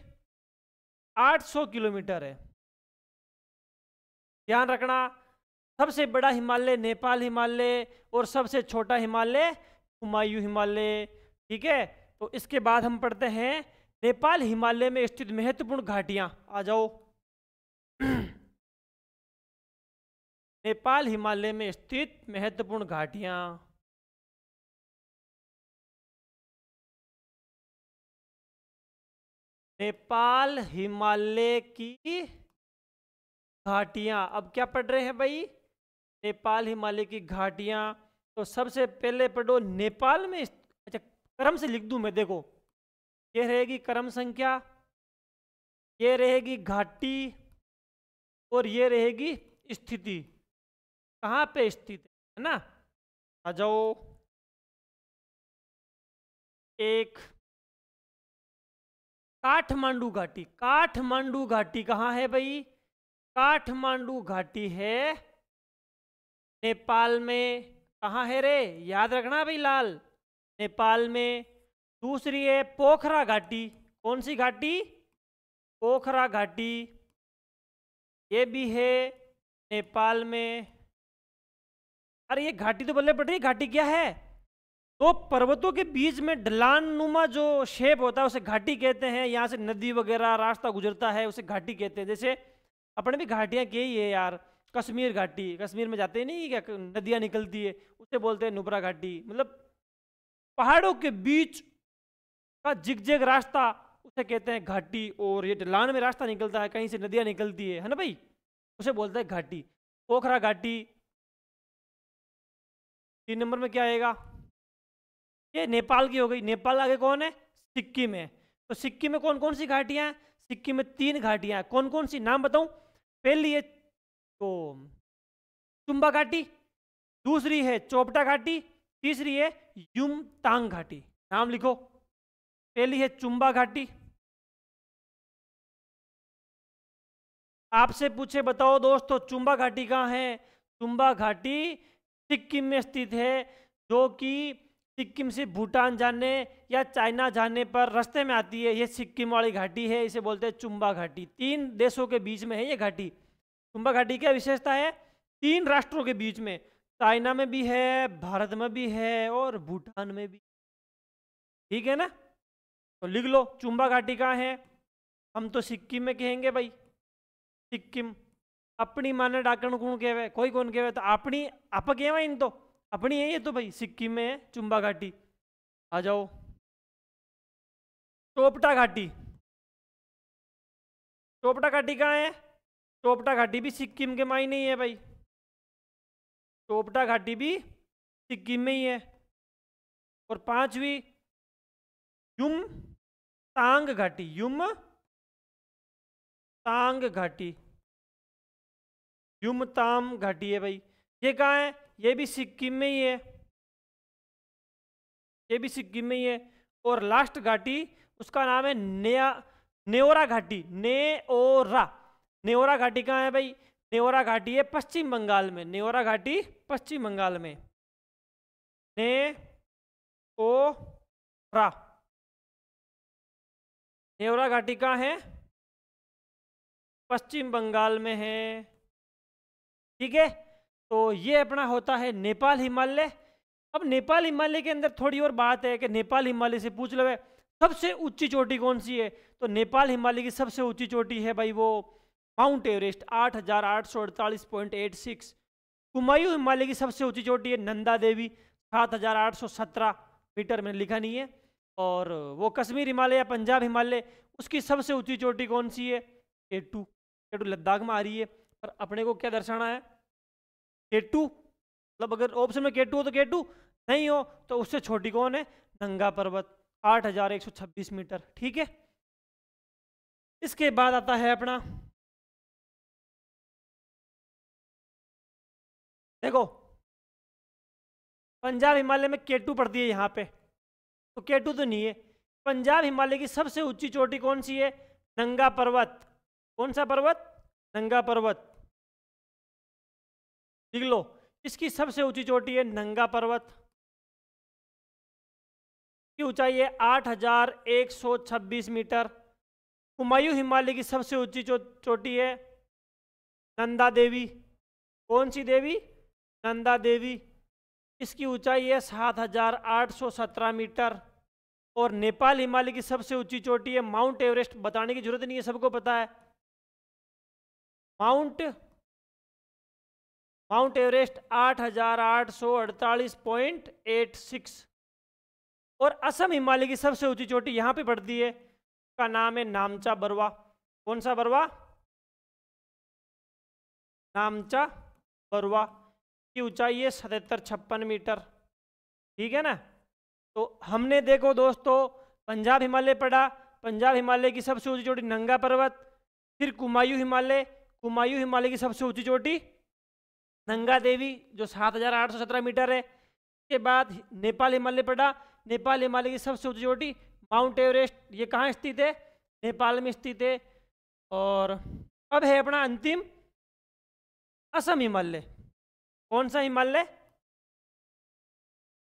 800 किलोमीटर है। ध्यान रखना, सबसे बड़ा हिमालय नेपाल हिमालय और सबसे छोटा हिमालय कुमायूं हिमालय। ठीक है, तो इसके बाद हम पढ़ते हैं नेपाल हिमालय में स्थित महत्वपूर्ण घाटियां। आ जाओ, नेपाल हिमालय में स्थित महत्वपूर्ण घाटियां। नेपाल हिमालय की घाटियां। अब क्या पढ़ रहे हैं भाई? नेपाल हिमालय की घाटियां। तो सबसे पहले पढ़ो नेपाल में। अच्छा, क्रम से लिख दूं मैं, देखो, ये रहेगी क्रम संख्या, ये रहेगी घाटी, और ये रहेगी स्थिति, कहाँ पे स्थित है ना। आ जाओ, एक काठमांडू घाटी। काठमांडू घाटी कहाँ है भाई? काठमांडू घाटी है नेपाल में। कहाँ है रे? याद रखना भाई लाल, नेपाल में। दूसरी है पोखरा घाटी। कौन सी घाटी? पोखरा घाटी, ये भी है नेपाल में। अरे ये घाटी तो बल्ले पड़ रही है, घाटी क्या है? तो पर्वतों के बीच में ढलान नुमा जो शेप होता है उसे घाटी कहते हैं। यहाँ से नदी वगैरह रास्ता गुजरता है उसे घाटी कहते हैं। जैसे अपने भी घाटियाँ की ही है यार, कश्मीर घाटी, कश्मीर में जाते ही नहीं क्या नदियाँ निकलती है, उसे बोलते हैं नुब्रा घाटी। मतलब पहाड़ों के बीच का जिगजैग रास्ता उसे कहते हैं घाटी। और ये ढलान में रास्ता निकलता है, कहीं से नदियाँ निकलती है ना भाई, उसे बोलते हैं घाटी। पोखरा घाटी 3 नंबर में क्या आएगा? ये नेपाल की हो गई। नेपाल आगे कौन है? सिक्किम है। तो सिक्किम में कौन कौन सी घाटियां हैं? सिक्किम में 3 घाटियां हैं। कौन कौन सी नाम बताऊं? पहली है तो चुम्बा घाटी, दूसरी है चोपटा घाटी, तीसरी है युमतांग घाटी। नाम लिखो। पहली है चुम्बा घाटी। आपसे पूछे बताओ दोस्तों चुम्बा घाटी कहाँ है? चुम्बा घाटी सिक्किम में स्थित है, जो कि सिक्किम से भूटान जाने या चाइना जाने पर रास्ते में आती है। ये सिक्किम वाली घाटी है, इसे बोलते हैं चुम्बा घाटी। 3 देशों के बीच में है ये घाटी। चुम्बा घाटी क्या विशेषता है? 3 राष्ट्रों के बीच में, चाइना में भी है, भारत में भी है और भूटान में भी। ठीक है ना? तो लिख लो चुम्बा घाटी कहाँ है। हम तो सिक्किम में कहेंगे भाई, सिक्किम। अपनी माने डाकण कौन कहवे, कोई कौन कहवे, तो अपनी आप कहवा इन तो अपनी है ये तो भाई, सिक्किम में है चुम्बा घाटी। आ जाओ चोपटा घाटी। चोपटा घाटी कहाँ है? चोपटा घाटी भी सिक्किम के मायने ही है भाई। चोपटा घाटी भी सिक्किम में ही है। और 5वीं युम तांग घाटी। युम तांग घाटी, युमताम घाटी है भाई। ये कहाँ है? ये भी सिक्किम में ही है, ये भी सिक्किम में ही है। और लास्ट घाटी उसका नाम है नेओरा घाटी। नेओरा, नेओरा घाटी कहाँ है भाई? नेओरा घाटी है पश्चिम बंगाल में। नेओरा घाटी पश्चिम बंगाल में। नेओरा, नेओरा घाटी कहाँ है? पश्चिम बंगाल में है। ठीक है, तो ये अपना होता है नेपाल हिमालय। अब नेपाल हिमालय के अंदर थोड़ी और बात है कि नेपाल हिमालय से पूछ लो सबसे ऊंची चोटी कौन सी है, तो नेपाल हिमालय की सबसे ऊंची चोटी है भाई वो माउंट एवरेस्ट 8848.86। कुमायूं हिमालय की सबसे ऊंची चोटी है नंदा देवी 7817 मीटर, मैंने लिखा नहीं है। और वो कश्मीर हिमालय या पंजाब हिमालय, उसकी सबसे ऊंची चोटी कौन सी है? केटू। केटू लद्दाख में आ रही है, पर अपने को क्या दर्शाना है? केटू। मतलब अगर ऑप्शन में केटू हो तो केटू, नहीं हो तो उससे छोटी कौन है? नंगा पर्वत 8126 मीटर। ठीक है, इसके बाद आता है अपना, देखो पंजाब हिमालय में केटू पड़ती है यहाँ पे, तो केटू तो नहीं है। पंजाब हिमालय की सबसे ऊंची चोटी कौन सी है? नंगा पर्वत। कौन सा पर्वत? नंगा पर्वत। लिख लो, इसकी सबसे ऊंची चोटी है नंगा पर्वत की ऊंचाई है 8126 मीटर। कुमायूं हिमालय की सबसे ऊंची चोटी है नंदा देवी। कौन सी देवी? नंदा देवी। इसकी ऊंचाई है 7817 मीटर। और नेपाल हिमालय की सबसे ऊंची चोटी है माउंट एवरेस्ट। बताने की जरूरत नहीं है, सबको पता है। Mount Everest 8848.86। और असम हिमालय की सबसे ऊंची चोटी यहां पे पड़ती है, का नाम है नामचा बरवा। कौन सा बरवा? नामचा बरवा की ऊंचाई है 7756 मीटर। ठीक है ना? तो हमने देखो दोस्तों पंजाब हिमालय पढ़ा। पंजाब हिमालय की सबसे ऊंची चोटी नंगा पर्वत, फिर कुमायूं हिमालय। कुमायूं हिमालय की सबसे ऊंची चोटी नंगा देवी जो 7817 मीटर है। के बाद नेपाल हिमालय पढ़ा। नेपाल हिमालय की सबसे ऊंची चोटी माउंट एवरेस्ट, ये कहाँ स्थित है? नेपाल में स्थित है। और अब है अपना अंतिम असम हिमालय। कौन सा हिमालय?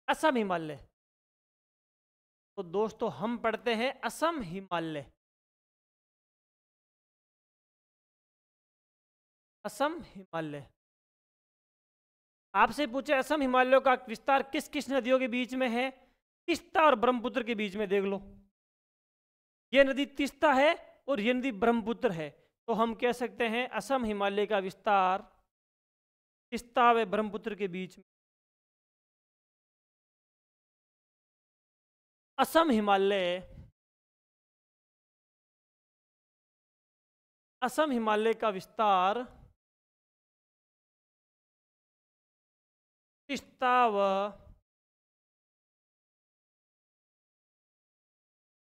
असम हिमालय। तो दोस्तों हम पढ़ते हैं असम हिमालय। असम हिमालय आपसे पूछे असम हिमालय का विस्तार किस किस नदियों के बीच में है, तीस्ता और ब्रह्मपुत्र के बीच में देख लो, ये नदी तीस्ता है और ये नदी ब्रह्मपुत्र है, तो हम कह सकते हैं असम हिमालय का विस्तार तीस्ता व ब्रह्मपुत्र के बीच में। असम हिमालय का विस्तार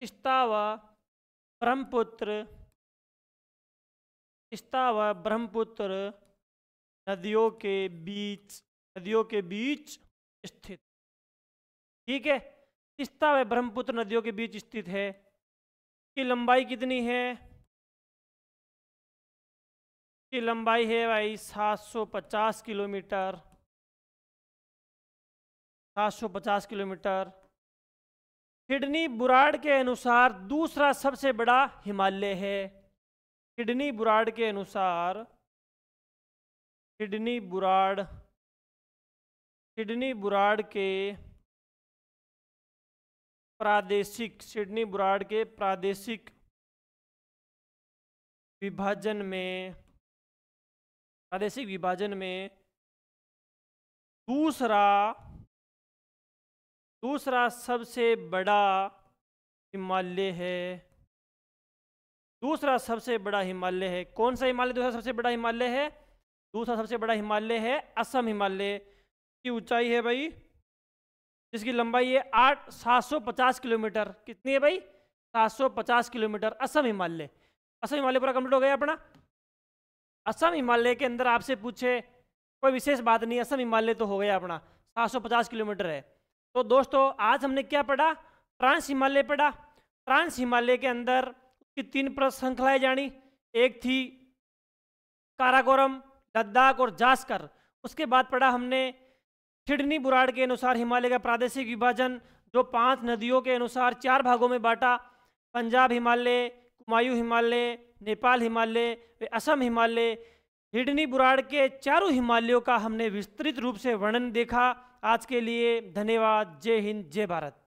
तीस्ता व ब्रह्मपुत्र नदियों के बीच स्थित। ठीक है, तीस्ता व ब्रह्मपुत्र नदियों के बीच स्थित है। की लंबाई कितनी है? की लंबाई है भाई 750 किलोमीटर। 750 किलोमीटर। किडनी बुराड़ के अनुसार दूसरा सबसे बड़ा हिमालय है। किडनी बुराड़ के अनुसार किडनी बुराड़ के प्रादेशिक विभाजन में दूसरा सबसे बड़ा हिमालय है। दूसरा सबसे बड़ा हिमालय है। कौन सा हिमालय दूसरा सबसे बड़ा हिमालय है? दूसरा सबसे बड़ा हिमालय है असम हिमालय। की ऊंचाई है भाई, जिसकी लंबाई है 750 किलोमीटर। कितनी है भाई? 750 किलोमीटर। असम हिमालय पूरा कंप्लीट हो गया अपना। असम हिमालय के अंदर आपसे पूछे कोई विशेष बात नहीं, असम हिमालय तो हो गया अपना, 750 किलोमीटर है। तो दोस्तों आज हमने क्या पढ़ा? ट्रांस हिमालय पढ़ा। ट्रांस हिमालय के अंदर की 3 पर्वत श्रृंखलाएं जानी। एक थी काराकोरम, लद्दाख और जास्कर। उसके बाद पढ़ा हमने किडनी बुराड़ के अनुसार हिमालय का प्रादेशिक विभाजन, जो 5 नदियों के अनुसार 4 भागों में बांटा। पंजाब हिमालय, कुमायूं हिमालय, नेपाल हिमालय, असम हिमालय। किडनी बुराड़ के चारों हिमालयों का हमने विस्तृत रूप से वर्णन देखा। आज के लिए धन्यवाद। जय हिंद, जय भारत।